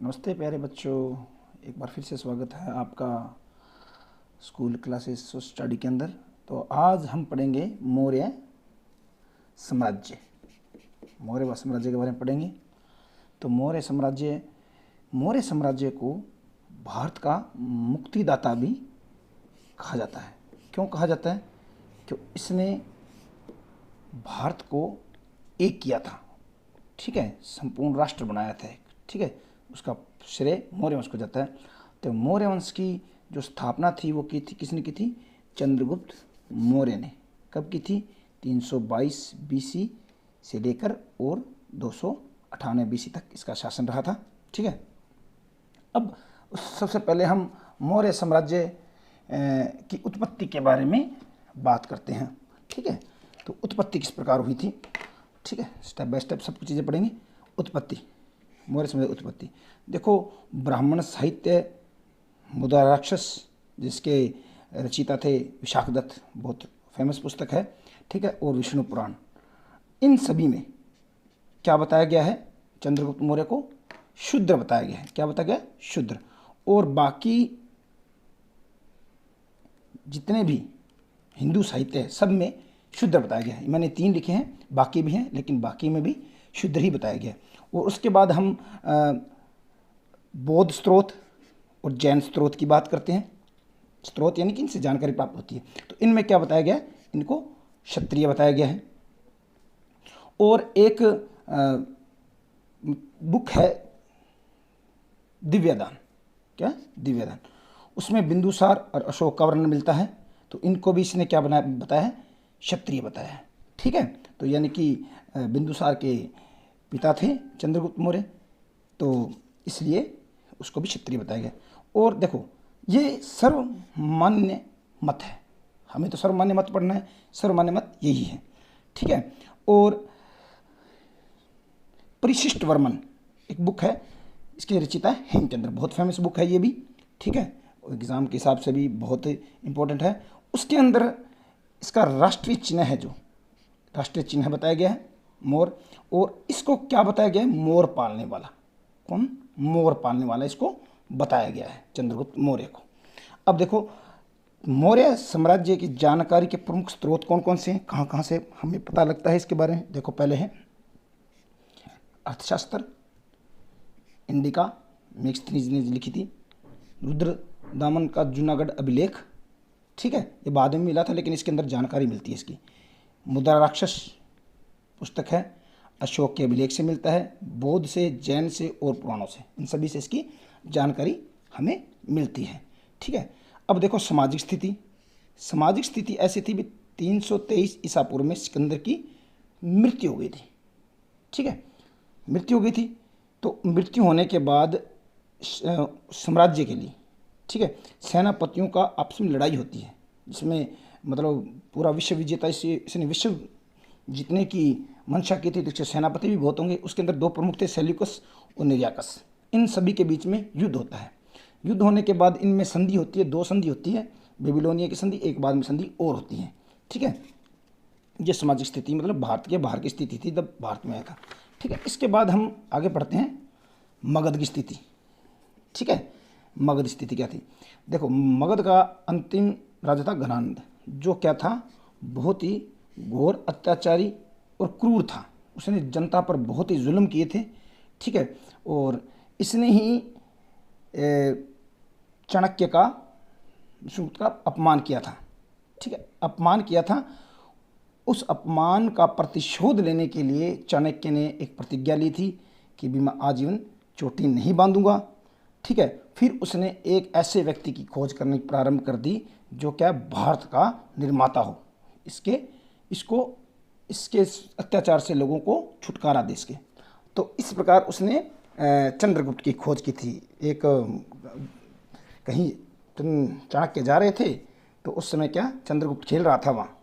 नमस्ते प्यारे बच्चों, एक बार फिर से स्वागत है आपका स्कूल क्लासेस स्टडी के अंदर। तो आज हम पढ़ेंगे मौर्य साम्राज्य। मौर्य साम्राज्य के बारे में पढ़ेंगे। तो मौर्य साम्राज्य को भारत का मुक्तिदाता भी कहा जाता है। क्यों कहा जाता है? क्यों इसने भारत को एक किया था, ठीक है, संपूर्ण राष्ट्र बनाया था, ठीक है। उसका श्रेय मौर्य वंश को जाता है। तो मौर्य वंश की जो स्थापना थी वो की थी, किसने की थी? चंद्रगुप्त मौर्य ने। कब की थी? 322 बीसी से लेकर और 298 बीसी तक इसका शासन रहा था, ठीक है। अब सबसे पहले हम मौर्य साम्राज्य की उत्पत्ति के बारे में बात करते हैं, ठीक है। तो उत्पत्ति किस प्रकार हुई थी, ठीक है, स्टेप बाय स्टेप सब कुछ चीज़ें पढ़ेंगे। उत्पत्ति, मौर्य साम्राज्य उत्पत्ति। देखो, ब्राह्मण साहित्य मुद्राराक्षस, जिसके रचयिता थे विशाखदत्त, बहुत फेमस पुस्तक है, ठीक है, और विष्णु पुराण, इन सभी में क्या बताया गया है? चंद्रगुप्त मौर्य को शूद्र बताया गया है। क्या बताया गया? शूद्र। और बाकी जितने भी हिंदू साहित्य है सब में शूद्र बताया गया है। मैंने 3 लिखे हैं, बाकी भी हैं, लेकिन बाकी में भी शूद्र ही बताया गया है। और उसके बाद हम बौद्ध स्रोत और जैन स्रोत की बात करते हैं। स्रोत यानी कि इनसे जानकारी प्राप्त होती है। तो इनमें क्या बताया गया है? इनको क्षत्रिय बताया गया है। और एक बुक है दिव्यदान। क्या? दिव्यदान। उसमें बिंदुसार और अशोक का वर्णन मिलता है। तो इनको भी इसने क्या बताया है? क्षत्रिय बताया है, ठीक है। तो यानी कि बिंदुसार के पिता थे चंद्रगुप्त मौर्य, तो इसलिए उसको भी क्षत्रिय बताया गया। और देखो, ये सर्वमान्य मत है, हमें तो सर्वमान्य मत पढ़ना है, सर्वमान्य मत यही है, ठीक है। और परिशिष्ट वर्मन एक बुक है, इसके रचयिता है हेमचंद्र, बहुत फेमस बुक है ये भी, ठीक है, एग्ज़ाम के हिसाब से भी बहुत इंपॉर्टेंट है। उसके अंदर इसका राष्ट्रीय चिन्ह है, जो राष्ट्रीय चिन्ह बताया गया है मोर। और इसको क्या बताया गया है? मोर पालने वाला। कौन? मोर पालने वाला इसको बताया गया है चंद्रगुप्त मौर्य को। अब देखो, मौर्य साम्राज्य की जानकारी के प्रमुख स्रोत कौन कौन से हैं, कहाँ कहाँ से हमें पता लगता है इसके बारे में। देखो, पहले है अर्थशास्त्र, इंडिका, मेक्सथनीज ने लिखी थी। रुद्र दामन का जूनागढ़ अभिलेख, ठीक है, ये बाद में मिला था, लेकिन इसके अंदर जानकारी मिलती है इसकी। मुद्रा राक्षस पुस्तक है, अशोक के अभिलेख से मिलता है, बौद्ध से, जैन से और पुराणों से, इन सभी से इसकी जानकारी हमें मिलती है, ठीक है। अब देखो, सामाजिक स्थिति। सामाजिक स्थिति ऐसी थी भी 323 ईसा पूर्व में सिकंदर की मृत्यु हो गई थी, ठीक है, मृत्यु हो गई थी। तो मृत्यु होने के बाद साम्राज्य के लिए, ठीक है, सेनापतियों का आपस में लड़ाई होती है, जिसमें मतलब पूरा विश्व विजेता इसने विश्व जीतने की मंशा की थी। तो सेनापति भी बहुत होंगे। उसके अंदर 2 प्रमुख थे, सेल्यूकस और निर्याकस। इन सभी के बीच में युद्ध होता है। युद्ध होने के बाद इनमें संधि होती है, 2 संधि होती है, बेबीलोनिया की संधि, एक बाद में संधि और होती है, ठीक है। ये सामाजिक स्थिति मतलब भारत के बाहर की स्थिति थी जब भारत में आया था, ठीक है। इसके बाद हम आगे पढ़ते हैं मगध की स्थिति, ठीक है। मगध स्थिति क्या थी? देखो, मगध का अंतिम राजा था घनानंद, जो क्या था? बहुत ही घोर अत्याचारी और क्रूर था। उसने जनता पर बहुत ही जुल्म किए थे, ठीक है। और इसने ही चाणक्य का अपमान किया था, ठीक है, अपमान किया था। उस अपमान का प्रतिशोध लेने के लिए चाणक्य ने एक प्रतिज्ञा ली थी कि भी मैं आजीवन चोटी नहीं बांधूंगा, ठीक है। फिर उसने एक ऐसे व्यक्ति की खोज करनी प्रारंभ कर दी जो क्या? भारत का निर्माता हो, इसके अत्याचार से लोगों को छुटकारा दे सके। तो इस प्रकार उसने चंद्रगुप्त की खोज की थी। एक कहीं चाणक्य जा रहे थे, तो उस समय क्या? चंद्रगुप्त खेल रहा था वहाँ।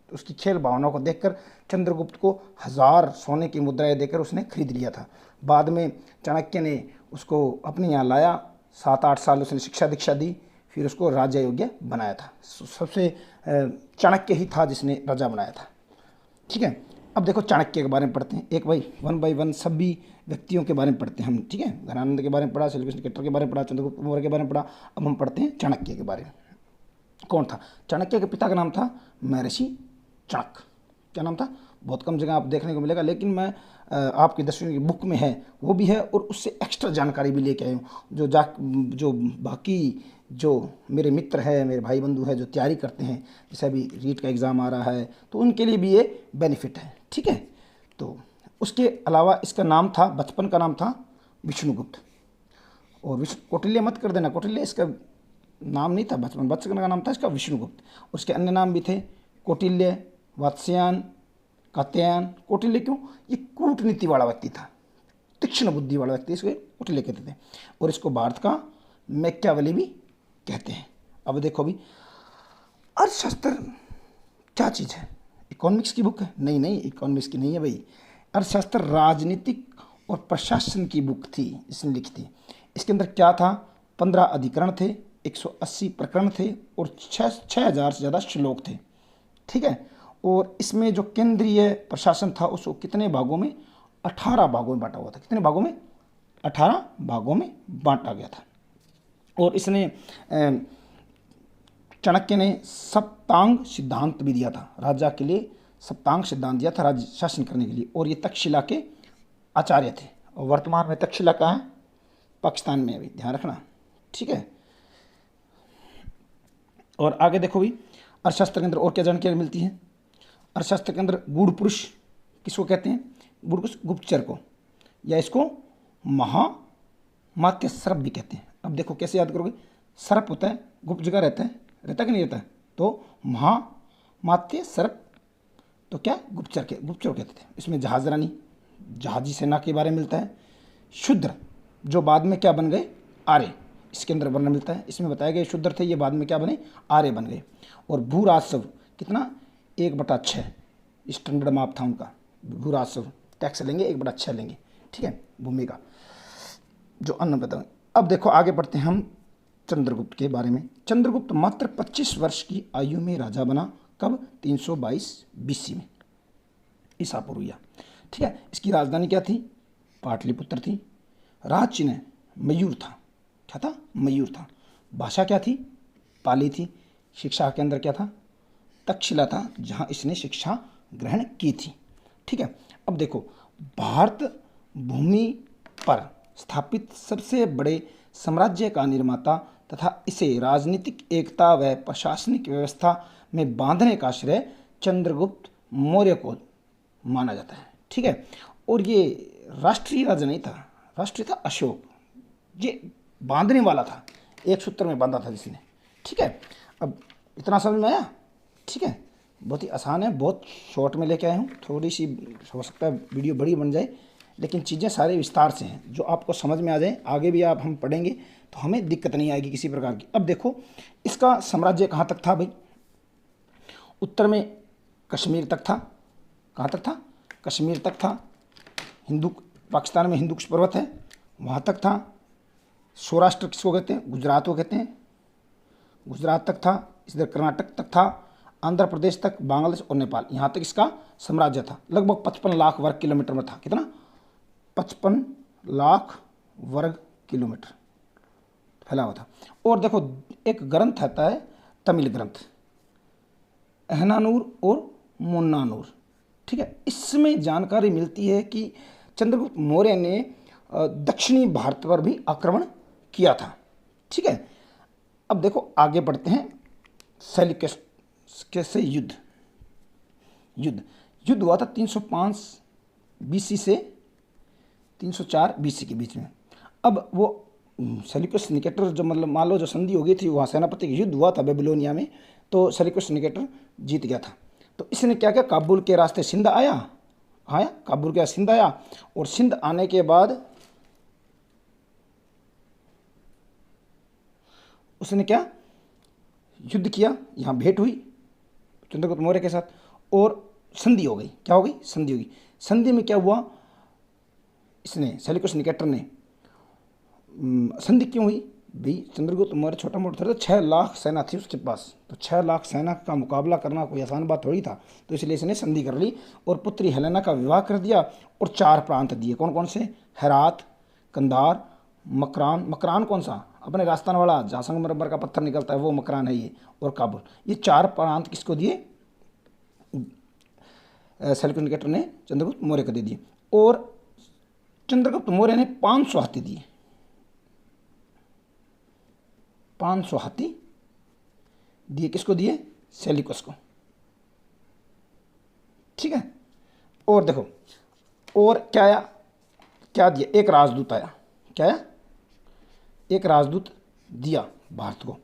तो उसकी खेल भावनाओं को देखकर चंद्रगुप्त को 1000 सोने की मुद्राएं देकर उसने खरीद लिया था। बाद में चाणक्य ने उसको अपने यहाँ लाया, 7-8 साल उसने शिक्षा दीक्षा दी, फिर उसको राजा योग्य बनाया था। सबसे चाणक्य ही था जिसने राजा बनाया था, ठीक है। अब देखो, चाणक्य के बारे में पढ़ते हैं एक बाई वन सभी व्यक्तियों के बारे में पढ़ते हैं हम, ठीक है। घनानंद के बारे में पढ़ा, सेल्यूकस निकेटर के बारे में पढ़ा, चंद्रगुप्त मौर्य के बारे में पढ़ा। अब हम पढ़ते हैं चाणक्य के बारे में। कौन था चाणक्य? के पिता का नाम था महर्षि चाणक्य। क्या नाम था? बहुत कम जगह आप देखने को मिलेगा, लेकिन मैं आपकी 10वीं की बुक में है वो भी है, और उससे एक्स्ट्रा जानकारी भी लेके आया हूँ। जो बाकी जो मेरे मित्र हैं, मेरे भाई बंधु हैं जो तैयारी करते हैं, जैसे अभी रीट का एग्ज़ाम आ रहा है, तो उनके लिए भी ये बेनिफिट है, ठीक है। तो उसके अलावा इसका नाम था, बचपन का नाम था विष्णुगुप्त। और कौटिल्य मत कर देना, कौटिल्य इसका नाम नहीं था, बचपन का नाम था इसका विष्णुगुप्त। उसके अन्य नाम भी थे कौटिल्य, वात्स्यायन, कात्यायन। कौटिल्य क्यों? ये कूटनीति वाला व्यक्ति था, तीक्ष्ण बुद्धि वाला व्यक्ति, इसको कौटिल्य कहते थे। और इसको भारत का मैकियावेली भी कहते हैं। अब देखो भी, अर्थशास्त्र क्या चीज़ है? इकोनॉमिक्स की बुक है? नहीं नहीं, इकोनॉमिक्स की नहीं है भाई। अर्थशास्त्र राजनीतिक और प्रशासन की बुक थी, इसने लिखी थी। इसके अंदर क्या था? 15 अधिकरण थे, 180 प्रकरण थे, और 6,000 से ज़्यादा श्लोक थे, ठीक है। और इसमें जो केंद्रीय प्रशासन था उसको कितने भागों में? 18 भागों में बांटा हुआ था। कितने भागों में? 18 भागों में बांटा गया था। और इसने चाणक्य ने सप्तांग सिद्धांत भी दिया था, राजा के लिए सप्तांग सिद्धांत दिया था राज्य शासन करने के लिए। और ये तक्षशिला के आचार्य थे। और वर्तमान में तक्षशिला कहाँ है? पाकिस्तान में, अभी ध्यान रखना, ठीक है। और आगे देखो भी, अर्थशास्त्र के अंदर और क्या जानकारी मिलती है? अर्थशास्त्र के अंदर गूढ़ पुरुष किसको कहते हैं? गूढ़ पुरुष गुप्तचर को, या इसको महामात्य सर्प भी कहते हैं। अब देखो कैसे याद करोगे? सर्प होता है, गुप्त जगह रहता है, रहता कि नहीं रहता? तो महामात्य सर्प, तो क्या? गुप्तचर कहते थे। इसमें जहाजरानी, जहाजी सेना के बारे में मिलता है। शूद्र, जो बाद में क्या बन गए? आर्य, इसके अंदर वर्णन मिलता है। इसमें बताया गया शूद्र थे, ये बाद में क्या बने? आर्य बन गए। और भूराजस्व कितना? 1/6 स्टैंडर्ड माप था उनका। भूराजस्व टैक्स लेंगे, 1/6 लेंगे, ठीक है, भूमि का जो अन्न बताओ। अब देखो आगे बढ़ते हैं हम चंद्रगुप्त के बारे में। चंद्रगुप्त मात्र 25 वर्ष की आयु में राजा बना। कब? 322 BC में, ईसा पूर्व, ठीक है। इसकी राजधानी क्या थी? पाटलिपुत्र थी। राज चिन्ह मयूर था। क्या था? मयूर था। भाषा क्या थी? पाली थी। शिक्षा के अंदर क्या था? तक्षशिला था, जहाँ इसने शिक्षा ग्रहण की थी, ठीक है। अब देखो, भारत भूमि पर स्थापित सबसे बड़े साम्राज्य का निर्माता तथा इसे राजनीतिक एकता व प्रशासनिक व्यवस्था में बांधने का श्रेय चंद्रगुप्त मौर्य को माना जाता है, ठीक है। और ये राष्ट्रीय राजा नहीं था, राष्ट्रीय था अशोक, ये बांधने वाला था, एक सूत्र में बांधा था जिसने, ठीक है। अब इतना समझ में आया? ठीक है, बहुत ही आसान है, बहुत शॉर्ट में लेके आया हूँ। थोड़ी सी हो सकता है वीडियो बड़ी बन जाए, लेकिन चीज़ें सारे विस्तार से हैं, जो आपको समझ में आ जाए। आगे भी आप हम पढ़ेंगे तो हमें दिक्कत नहीं आएगी किसी प्रकार की। अब देखो, इसका साम्राज्य कहाँ तक था भाई? उत्तर में कश्मीर तक था। कहाँ तक था? कश्मीर तक था। पाकिस्तान में हिंदू कुश पर्वत है, वहाँ तक था। सौराष्ट्र किसको कहते हैं? गुजरात को कहते हैं, गुजरात तक था। इधर कर्नाटक तक था, आंध्र प्रदेश तक, बांग्लादेश और नेपाल, यहाँ तक इसका साम्राज्य था। लगभग 55 लाख वर्ग किलोमीटर में था। कितना? 55 लाख वर्ग किलोमीटर फैला हुआ था। और देखो, एक ग्रंथ आता है, तमिल ग्रंथ, अहनानूर और मुन्नानूर, ठीक है। इसमें जानकारी मिलती है कि चंद्रगुप्त मौर्य ने दक्षिणी भारत पर भी आक्रमण किया था, ठीक है। अब देखो आगे बढ़ते हैं। सेल्यूकस कैसे युद्ध हुआ था 305 BC से 304 BC के बीच में। अब वो सेल्यूकस निकेटर जो मतलब मान लो जो संधि हो गई थी, वहाँ सेनापति का युद्ध हुआ था बेबीलोनिया में, तो सेल्यूकस निकेटर जीत गया था। तो इसने क्या किया? काबुल के रास्ते सिंध आया, काबुल के सिंध आया, और सिंध आने के बाद उसने क्या युद्ध किया, यहाँ भेंट हुई चंद्रगुप्त मौर्य के साथ, और संधि हो गई। क्या हो गई? संधि हो गई। संधि में क्या हुआ? इसने सेल्यूकस निकेटर ने, संधि क्यों हुई? भी चंद्रगुप्त मौर्य छोटा मोटा था, तो 6 लाख सेना थी उसके पास, तो 6 लाख सेना का मुकाबला करना कोई आसान बात थोड़ी था। तो इसलिए इसने संधि कर ली और पुत्री हेलेना का विवाह कर दिया और 4 प्रांत दिए। कौन कौन से? हेरात, कंधार, मकरान। मकरान कौन सा? अपने राजस्थान वाला जहाँ संगमरमर का पत्थर निकलता है वो मकरान है ये, और काबुल। ये 4 प्रांत किसको दिए? सेल्युकस निकेटर ने चंद्रगुप्त मौर्य को दे दिए। और चंद्रगुप्त मौर्य ने 500 हाथी दिए, 500 हाथी दिए। किसको दिए? सेल्युकस को। ठीक है। और देखो और क्या आया, क्या दिया? एक राजदूत आया। क्या आया? एक राजदूत दिया भारत को,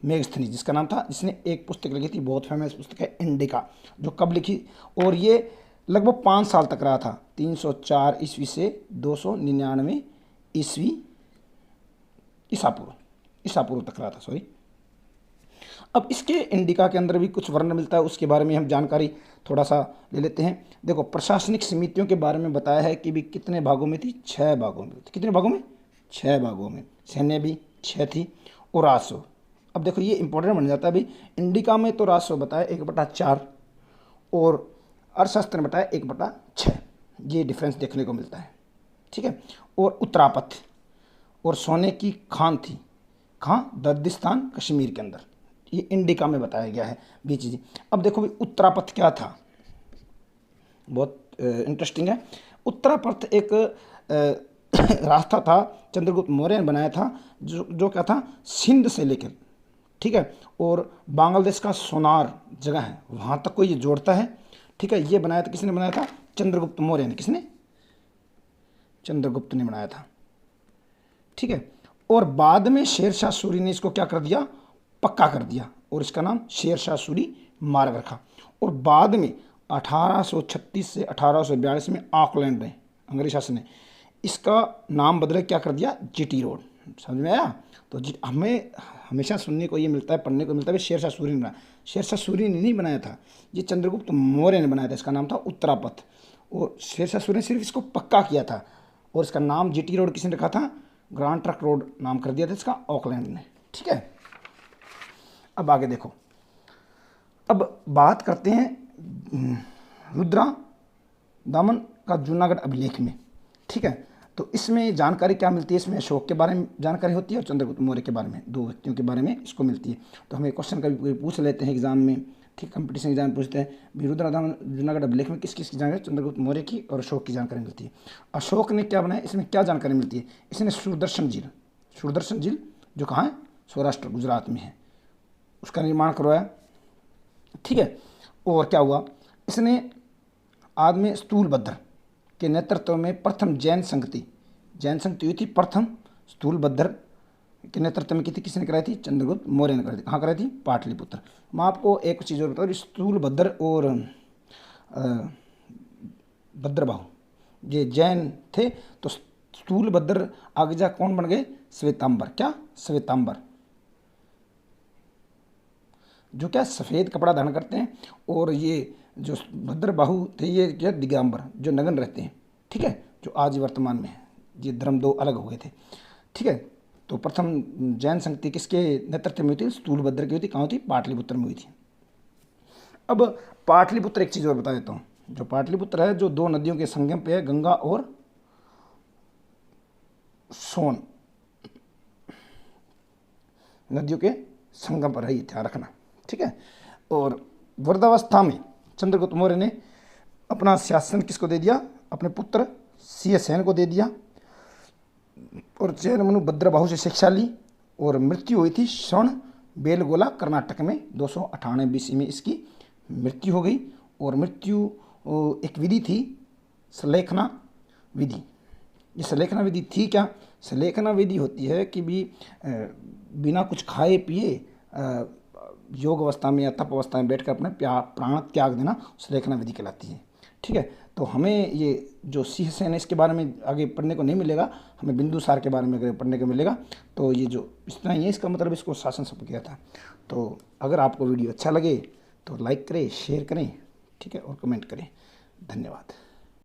मेगस्थनीज जिसका नाम था, जिसने एक पुस्तक लिखी थी, बहुत फेमस पुस्तक है इंडिका, जो कब लिखी? और ये लगभग 5 साल तक रहा था, 304 ईस्वी से 299 ईस्वी ईसा पूर्व तक रहा था, सॉरी। अब इसके इंडिका के अंदर भी कुछ वर्णन मिलता है, उसके बारे में हम जानकारी थोड़ा सा ले लेते हैं। देखो प्रशासनिक समितियों के बारे में बताया है कि भी कितने भागों में थी? 6 भागों में थी। कितने भागों में? 6 भागों में। सैन्य भी 6 थी और राजस्व। अब देखो ये इंपॉर्टेंट बन जाता है भाई, इंडिका में तो राजस्व बताया 1/4 और अर्थशास्त्र में बताया 1/6, ये डिफरेंस देखने को मिलता है। ठीक है। और उत्तरापथ और सोने की खान थी, कहाँ? दर्दिस्तान कश्मीर के अंदर, ये इंडिका में बताया गया है भी चीज़ें। अब देखो भाई उत्तरापथ क्या था, बहुत इंटरेस्टिंग है। उत्तरापथ एक रास्ता था, चंद्रगुप्त मौर्य ने बनाया था, जो क्या था? सिंध से लेकर, ठीक है, और बांग्लादेश का सोनार जगह है वहाँ तक को ये जोड़ता है। ठीक है। ये बनाया था, किसने बनाया था? चंद्रगुप्त मौर्य ने। किसने? चंद्रगुप्त ने बनाया था। ठीक है। और बाद में शेरशाह सूरी ने इसको क्या कर दिया? पक्का कर दिया और इसका नाम शेरशाह सूरी मार्ग रखा। और बाद में 1836 से 1842 में ऑकलैंड ने, अंग्रेज शासन ने इसका नाम बदले क्या कर दिया? GT road. समझ में आया? तो हमें हमेशा सुनने को ये मिलता है, पढ़ने को मिलता है शेरशाह सूरी ने बनाया। शेरशाह सूरी ने नहीं बनाया था, ये चंद्रगुप्त मौर्य ने बनाया था। इसका नाम था उत्तरापथ और शेरशाह सूरी ने सिर्फ इसको पक्का किया था और इसका नाम जीटी रोड किसने रखा था? ग्रांड ट्रंक रोड नाम कर दिया था इसका ऑकलैंड ने। ठीक है। अब आगे देखो, अब बात करते हैं रुद्रा दामन का जूनागढ़ अभिलेख में। ठीक है। तो इसमें जानकारी क्या मिलती है? इसमें अशोक के बारे में जानकारी होती है और चंद्रगुप्त मौर्य के बारे में, 2 व्यक्तियों के बारे में इसको मिलती है। तो हमें क्वेश्चन कभी पूछ लेते हैं एग्जाम में, ठीक, कंपटीशन एग्जाम पूछते हैं रुद्रा दामन जूनागढ़ अभिलेख में किस किस की जानकारी? चंद्रगुप्त मौर्य की और अशोक की जानकारी मिलती है। अशोक ने क्या बनाया? इसमें क्या जानकारी मिलती है? इसने सुदर्शन झील जो कहाँ है? सौराष्ट्र गुजरात में है, उसका निर्माण करवाया। ठीक है। और क्या हुआ? इसने आदमी स्थूलभद्र के नेतृत्व में प्रथम जैन संगति हुई थी। प्रथम स्थूलभद्र के नेतृत्व में की थी, किसने कराई थी? चंद्रगुप्त मौर्य ने कराई थी। कहाँ कराई थी? पाटलिपुत्र। मैं आपको एक चीज़ और बताऊँ, स्थूलभद्र और भद्रबाहु ये जैन थे। तो स्थूलभद्र आगे जा कौन बन गए? श्वेतांबर। क्या? श्वेतांबर, जो क्या सफ़ेद कपड़ा धारण करते हैं। और ये जो भद्रबाहु थे ये क्या? दिगंबर, जो नग्न रहते हैं। ठीक है। जो आज वर्तमान में है, ये धर्म 2 अलग हो गए थे। ठीक है। तो प्रथम जैन संगति किसके नेतृत्व में हुई थी? स्थूलभद्र की हुई थी। कहाँ हुई थी? पाटलिपुत्र में हुई थी। अब पाटलिपुत्र एक चीज़ और बता देता हूँ, जो पाटलिपुत्र है जो 2 नदियों के संगम पे है, गंगा और सोन नदियों के संगम पर है, ये ध्यान रखना। ठीक है। और वृद्धावस्था में चंद्रगुप्त मौर्य ने अपना शासन किसको दे दिया? अपने पुत्र सिंहसेन को दे दिया। और जैन मनु भद्रबाहु से शिक्षा ली और मृत्यु हुई थी श्रवण बेलगोला कर्नाटक में 298 BC में इसकी मृत्यु हो गई। और मृत्यु एक विधि थी, सलेखना विधि। ये सलेखना विधि थी क्या? सलेखना विधि होती है कि भी बिना कुछ खाए पिए योग अवस्था में या तप अवस्था में बैठकर अपने प्राण त्याग देना, सलेखना विधि कहलाती है। ठीक है। तो हमें ये जो सिंहसेन है इसके बारे में आगे पढ़ने को नहीं मिलेगा, हमें बिंदुसार के बारे में अगर पढ़ने को मिलेगा। तो ये जो इतना ही है, इसका मतलब इसको शासन सब किया था। तो अगर आपको वीडियो अच्छा लगे तो लाइक करें, शेयर करें, ठीक है, और कमेंट करें। धन्यवाद।